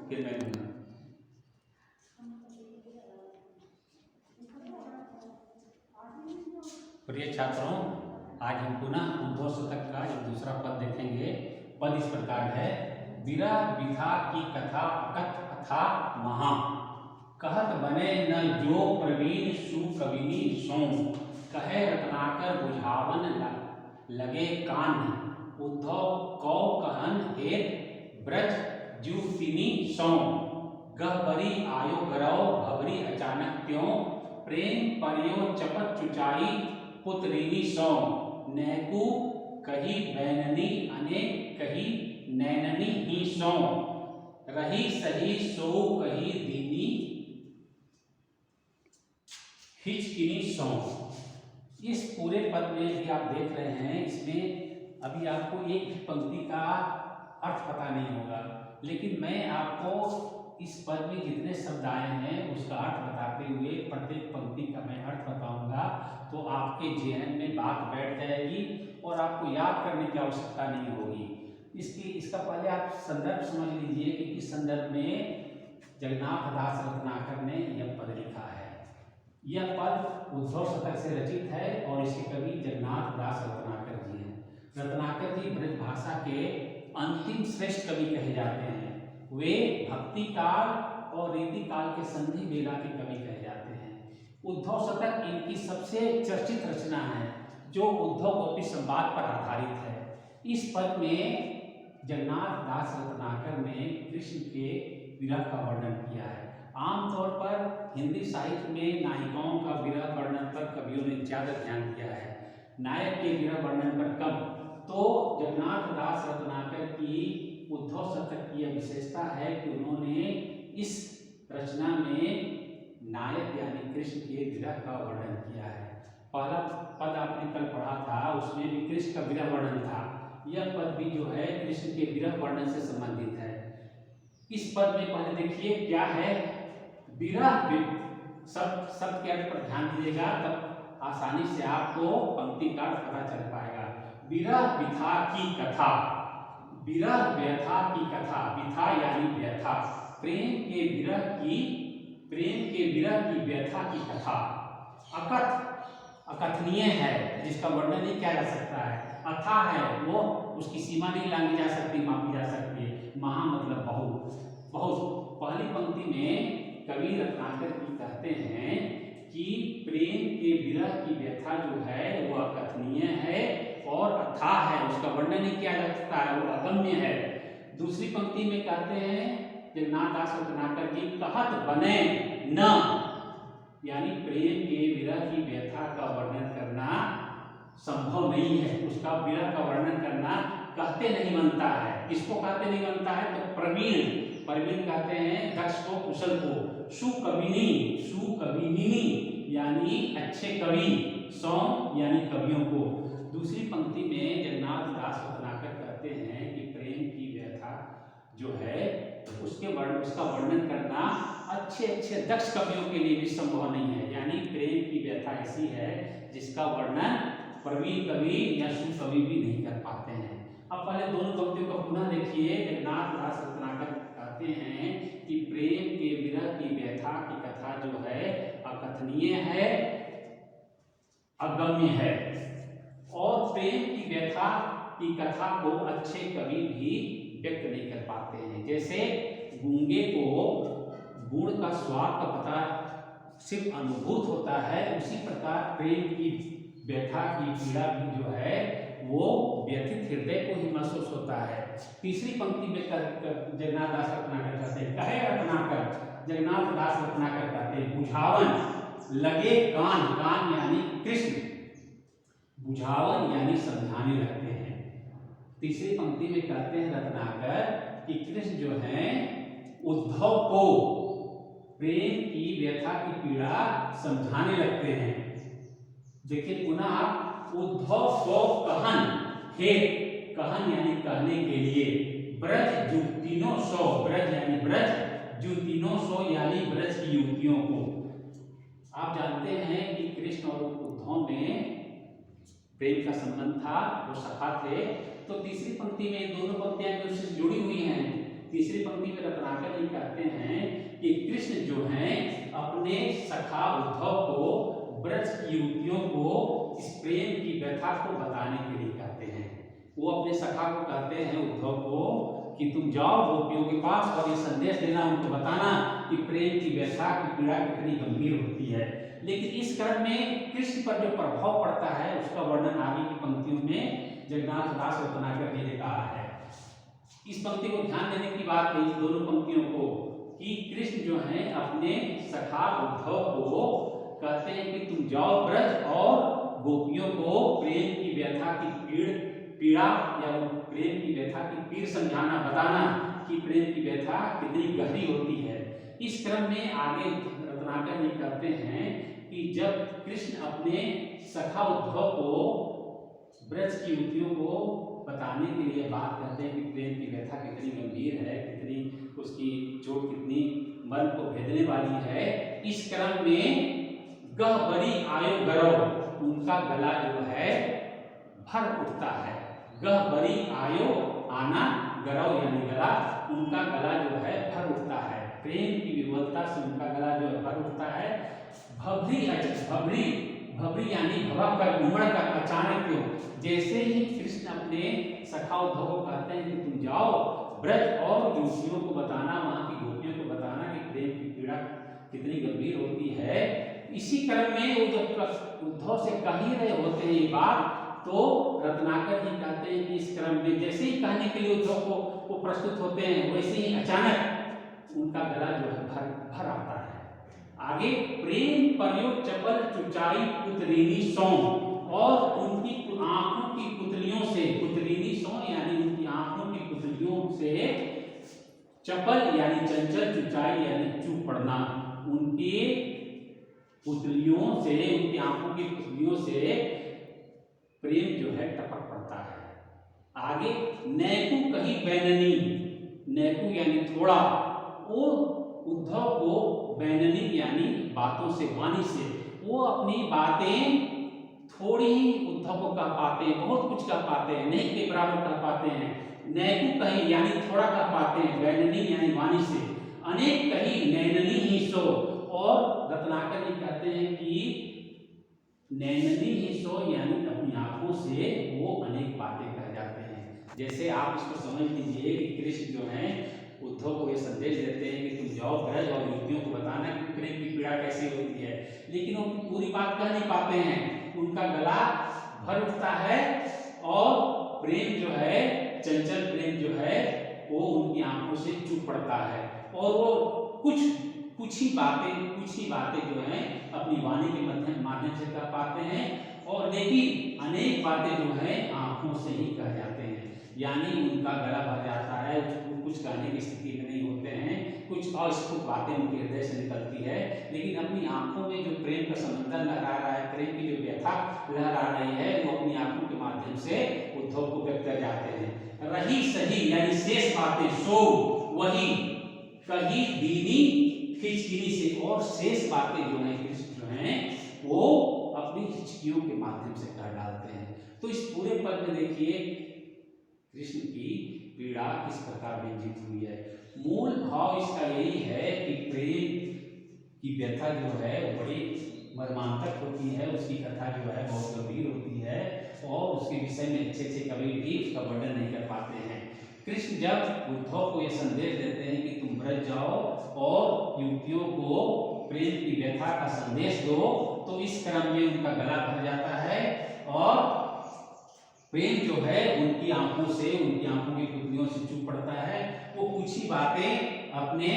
फिर मैं दूंगा। प्रिय छात्रों, आज हम पुनः उद्धव शतक का एक दूसरा पद देखेंगे। पद इस प्रकार है। विरह विधा की कथा अकथ अथा महा, कहत बने न जो प्रवीण सुकविनी सो, कहे रत्नाकर बुझावन लगे कान, उद्धव कौ कहन हेत ब्रज जुतिनी सौ, गहबरी आयो गरौ भवरी अचानक त्यों, प्रेम परियो चपत चुचाई पुत्रिनी सौ, नैकु कही बैननी अनेक कही नैननी ही सौ, रही सही सो कही दीनी हिचकिनी सौ। इस पूरे पद में भी आप देख रहे हैं, इसमें अभी आपको एक भी पंक्ति का अर्थ पता नहीं होगा, लेकिन मैं आपको इस पद में जितने शब्द आए हैं उसका अर्थ बताते हुए प्रत्येक पंक्ति का मैं अर्थ बताऊंगा, तो आपके जेहन में बात बैठ जाएगी और आपको याद करने की आवश्यकता नहीं होगी। इसका पहले आप संदर्भ समझ लीजिए कि किस संदर्भ में जगन्नाथ दास रत्नाकर ने यह पद लिखा है। यह पद उद्धव शतक से रचित है और इसके कवि जगन्नाथ दास रत्नाकर जी हैं। रत्नाकर जी ब्रज भाषा के अंतिम श्रेष्ठ कवि कहे जाते हैं। वे भक्ति काल और रीति काल के संधि बेला के कवि कहे जाते हैं। उद्धव शतक इनकी सबसे चर्चित रचना है, जो उद्धव गोपी संवाद पर आधारित है। इस पद में जगन्नाथ दास रत्नाकर ने कृष्ण के विरह का वर्णन किया है। आमतौर पर हिंदी साहित्य में नायिकाओं का विरह वर्णन पर कवियों ने ज्यादा ध्यान दिया है, नायक के विरह वर्णन पर कम। तो जगन्नाथ दास रत्नाकर की उद्धव शतक की यह विशेषता है कि उन्होंने इस रचना में नायक यानी कृष्ण के विरह का वर्णन किया है। पहला पद आपने कल पढ़ा था, उसमें भी कृष्ण का विरह वर्णन था। यह पद भी जो है कृष्ण के विरह वर्णन से संबंधित है। इस पद में पहले देखिए क्या है। विरह शब्द के अर्थ पर ध्यान दीजिएगा, तब आसानी से आपको पंक्ति का अर्थ पता चल पाएगा। विरह विथा की कथा, विरह व्यथा की कथा, विथा यानी व्यथा, प्रेम के विरह की व्यथा की कथा। अकथ अकथनीय है, जिसका वर्णन नहीं किया जा सकता है। अथा है, वो उसकी सीमा नहीं लांघी जा सकती, मापी जा सकती है। महा मतलब बहुत बहुत। पहली पंक्ति में कवि रत्नाकर जी कहते हैं कि प्रेम के विरह की व्यथा जो है वो अकथनीय है और अथाह है, उसका वर्णन नहीं किया जा सकता है, वो अगम्य है। दूसरी पंक्ति में कहते हैं जगन्नाथ दास रत्नाकर जी, कहत बने न, यानी प्रेम के विरह की व्यथा का वर्णन करना संभव नहीं है, उसका विरह का वर्णन करना कहते नहीं बनता है। किसको कहते नहीं बनता है? तो प्रवीण कहते हैं दक्ष को, कुशल को। सुकविनी यानी अच्छे कवि, सौम यानी कवियों को। दूसरी पंक्ति में जगन्नाथ दास रत्नाकर कहते हैं कि प्रेम की व्यथा जो है उसका वर्णन करना अच्छे दक्ष कवियों के लिए भी संभव नहीं है। यानी प्रेम की व्यथा ऐसी है जिसका वर्णन प्रवीण कवि या सुकवि भी नहीं कर पाते हैं। अब पहले दोनों पंक्तियों को पुनः देखिए। जगन्नाथ दास रत्नाकर कहते हैं कि प्रेम के विरह की व्यथा की कथा जो है अकथनीय है, अगम्य है, और प्रेम की व्यथा की कथा को अच्छे कवि भी व्यक्त नहीं कर पाते हैं। जैसे गूंगे को गुड़ का स्वाद का पता सिर्फ अनुभूत होता है, उसी प्रकार प्रेम की व्यथा की पीड़ा भी जो है वो व्यथित हृदय को ही महसूस होता है। तीसरी पंक्ति में जगन्नाथ दास रत्नाकर कहते हैं, कहे रत्नाकर, जगन्नाथ दास रत्नाकर कहते हैं, बुझावन लगे कान, कान यानी कृष्ण, बुझावन यानी समझाने लगते हैं। तीसरी पंक्ति में कहते हैं रत्नाकर कि कृष्ण जो है उद्धव को प्रेम की व्यथा की पीड़ा समझाने लगते हैं। देखिए पुनः, उद्धव को कहन हे, कहन यानी कहने के लिए, ब्रज जुतिनो सौ, ब्रज यानी ब्रज, जुतिनो सौ यानी ब्रज की युवतियों को। आप जानते हैं कि कृष्ण और उद्धव में प्रेम का संबंध था, वो सखा थे। तो तीसरी पंक्ति में दोनों पंक्तियां जो उससे जुड़ी हुई हैं। तीसरी पंक्ति में रत्नाकर जी कहते कृष्ण जो हैं अपने सखा उद्धव को, ब्रज की युवतियों को इस प्रेम की व्यथा को बताने के लिए कहते हैं। वो अपने सखा को कहते हैं उद्धव को कि तुम जाओ गोपियों के पास और ये संदेश देना, उनको बताना कि प्रेम की व्यथा की पीड़ा कितनी गंभीर होती है। लेकिन इस क्रम में कृष्ण पर जो प्रभाव पड़ता है उसका वर्णन आगे की पंक्तियों में जगन्नाथ दास रत्नाकर जी ने कहा है। इस पंक्ति को ध्यान देने की बात है, इन दोनों पंक्तियों को, कि कृष्ण जो है अपने सखा उद्धव को कहते हैं कि तुम जाओ ब्रज और गोपियों को प्रेम की व्यथा की पीड़ा या प्रेम की व्यथा की पीड़ समझाना, बताना कि प्रेम की व्यथा कितनी गहरी होती है। इस क्रम में आगे रत्नाकर जी कहते हैं कि जब कृष्ण अपने सखा उद्धव को, ब्रज की युवतियों को बताने के लिए बात करते हैं कि प्रेम की व्यथा कितनी गंभीर है, कितनी उसकी चोट कितनी मन को भेदने वाली है, इस क्रम में गहबरी आयो गरौ, उनका गला जो है भर उठता है। गहबरी आयो, आना, गरौ यानी गला, उनका गला जो है भर उठता है। प्रेम की विवलता से उनका गला जो है भर उठता है। भबरी यानी भवक कर, उमड़ कर, अचानक क्यों, जैसे ही कृष्ण अपने सखा उद्धव को कहते हैं कि तुम जाओ ब्रज और युवतियों को बताना, वहां की गोपियों को बताना कि प्रेम की पीड़ा कितनी गंभीर होती है, इसी क्रम में वो जब उद्धव से कह ही रहे होते हैं ये बात, तो रत्नाकर जी कहते हैं कि इस क्रम में जैसे ही कहने के लिए उद्धव को वो प्रस्तुत होते हैं, वैसे ही अचानक उनका गला जो है भर आता है। आगे प्रेम परयोग चपल चुचाई पुतरीनी सौ, और उनकी आंखों की पुतलियों से, पुतरीनी सौ यानी उनकी आंखों की पुतलियों से, चपल यानी चंचल, चुचाई यानी चूप पड़ना, उनकी पुतलियों से, उनकी आंखों की पुतलियों से प्रेम जो है टपक पड़ता है। आगे नैकु कही बैननी, नैकु यानी थोड़ा, वो उद्धव को बैननी यानी बातों से, वाणी से, वो अपनी बातें थोड़ी ही उद्धव को कह पाते हैं, बहुत कुछ कह पाते हैं, नहीं के बराबर कह पाते हैं। नैकु कही यानी थोड़ा कह पाते हैं, बैननी यानी वाणी से, अनेक कही नैननी ही सो, और रत्नाकर जी कहते हैं कि नैननी ही सो यानी अपनी आंखों से वो अनेक बातें कह जाते हैं। जैसे आप इसको समझ लीजिए कि कृष्ण जो है उद्धव को ये संदेश देते हैं कि तुम जाओ ब्रज और युवतियों को बताना कि प्रेम की पीड़ा कैसी होती है, लेकिन वो पूरी बात कह नहीं पाते हैं, उनका गला भर उठता है और प्रेम जो है, चंचल प्रेम जो है वो उनकी आंखों से चूप पड़ता है, और वो कुछ ही बातें जो हैं अपनी वाणी के माध्यम से कह पाते हैं, और लेकिन अनेक बातें जो है आंखों से ही कह जाते हैं, यानी उनका गला भर जाता है, कुछ कहने की स्थिति में नहीं होते हैं, कुछ अस्फुट बातें उनके हृदय से निकलती है, लेकिन अपनी आंखों में जो प्रेम का समंदर लहरा रहा है, प्रेम की जो व्यथा लहरा रही है, वो अपनी आंखों के माध्यम से उद्धव को व्यक्त कर जाते हैं। रही सही यानी शेष बातें सो वही कही दीनी हिचकिनी से, और शेष बातें जो है कृष्ण जो हैं वो अपनी हिचकियों के माध्यम से कर डालते हैं। तो इस पूरे पद में देखिए कृष्ण की पीड़ा किस प्रकार व्यंजित हुई है। मूल भाव इसका यही है कि प्रेम की व्यथा जो है वो बड़ी मर्मांतक होती है, उसकी कथा जो है बहुत गंभीर होती है, और उसके विषय में अच्छे से कभी भी उसका वर्णन नहीं कर पाते हैं। कृष्ण जब उद्धव को यह संदेश देते हैं कि तुम ब्रज जाओ और युवतियों को प्रेम की व्यथा का संदेश दो, तो इस क्रम में उनका गला भर जाता है, और प्रेम जो है उनकी आंखों से, उनकी आंखों की पुतलियों से चूप पड़ता है, वो कुछ ही बातें अपने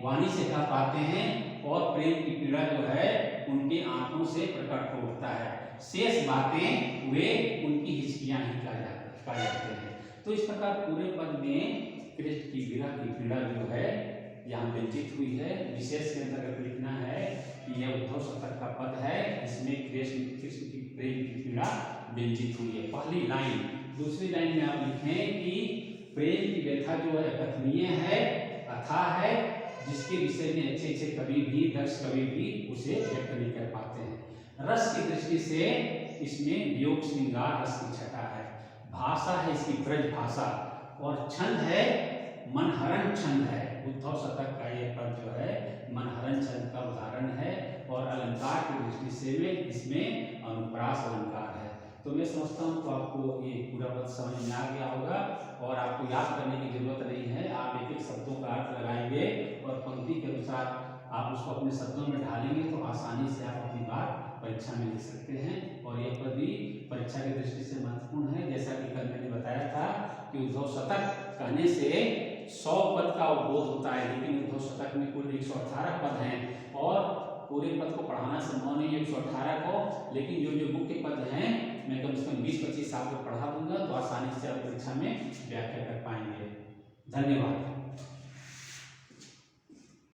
वाणी से कह पाते हैं, और प्रेम की पीड़ा जो है उनके आंखों से प्रकट हो उठता है, शेष बातें वे उनकी हिचकियां ही कह जाते हैं। तो इस प्रकार पूरे पद में कृष्ण की विरह की पीड़ा जो है यहाँ व्यंजित हुई है। विशेष के अंतर्गत लिखना है कि यह उद्धव शतक का पद है, इसमें कृष्ण की प्रेम की पीड़ा व्यंजित हुई है, पहली लाइन। दूसरी लाइन में आप लिखें कि प्रेम की व्यथा जो है कथनीय है, अथाह है, जिसके विषय में अच्छे कवि भी, दक्ष कवि भी उसे व्यक्त नहीं कर पाते हैं। रस की दृष्टि से इसमें वियोग श्रृंगार रस की छटा है, भाषा है इसकी ब्रज भाषा, और छंद है मनहरण छंद है। उद्धव शतक का यह पद जो है मनहरण विषय में जिसमें अनुप्रास अलंकार है। तो मैं समझता हूँ तो आपको ये पूरा पद समझ में आ गया होगा और आपको याद करने की जरूरत नहीं है। आप एक एक शब्दों का अर्थ लगाएंगे और पंक्ति के अनुसार आप उसको अपने शब्दों में ढालेंगे तो आसानी से आप अपनी बात परीक्षा में लिख सकते हैं। और यह पद भी परीक्षा की दृष्टि से महत्वपूर्ण है। जैसा कि कल मैंने बताया था कि उद्धव शतक कहने से 100 पद का बोध होता है, लेकिन उद्धव शतक में कुल 118 पद हैं और पूरे पद को पढ़ाना संभव नहीं है 118 को, लेकिन जो जो मुख्य पद हैं मैं कम से कम 20-25 साल को पढ़ा दूंगा तो आसानी से आप परीक्षा में व्याख्या कर पाएंगे। धन्यवाद।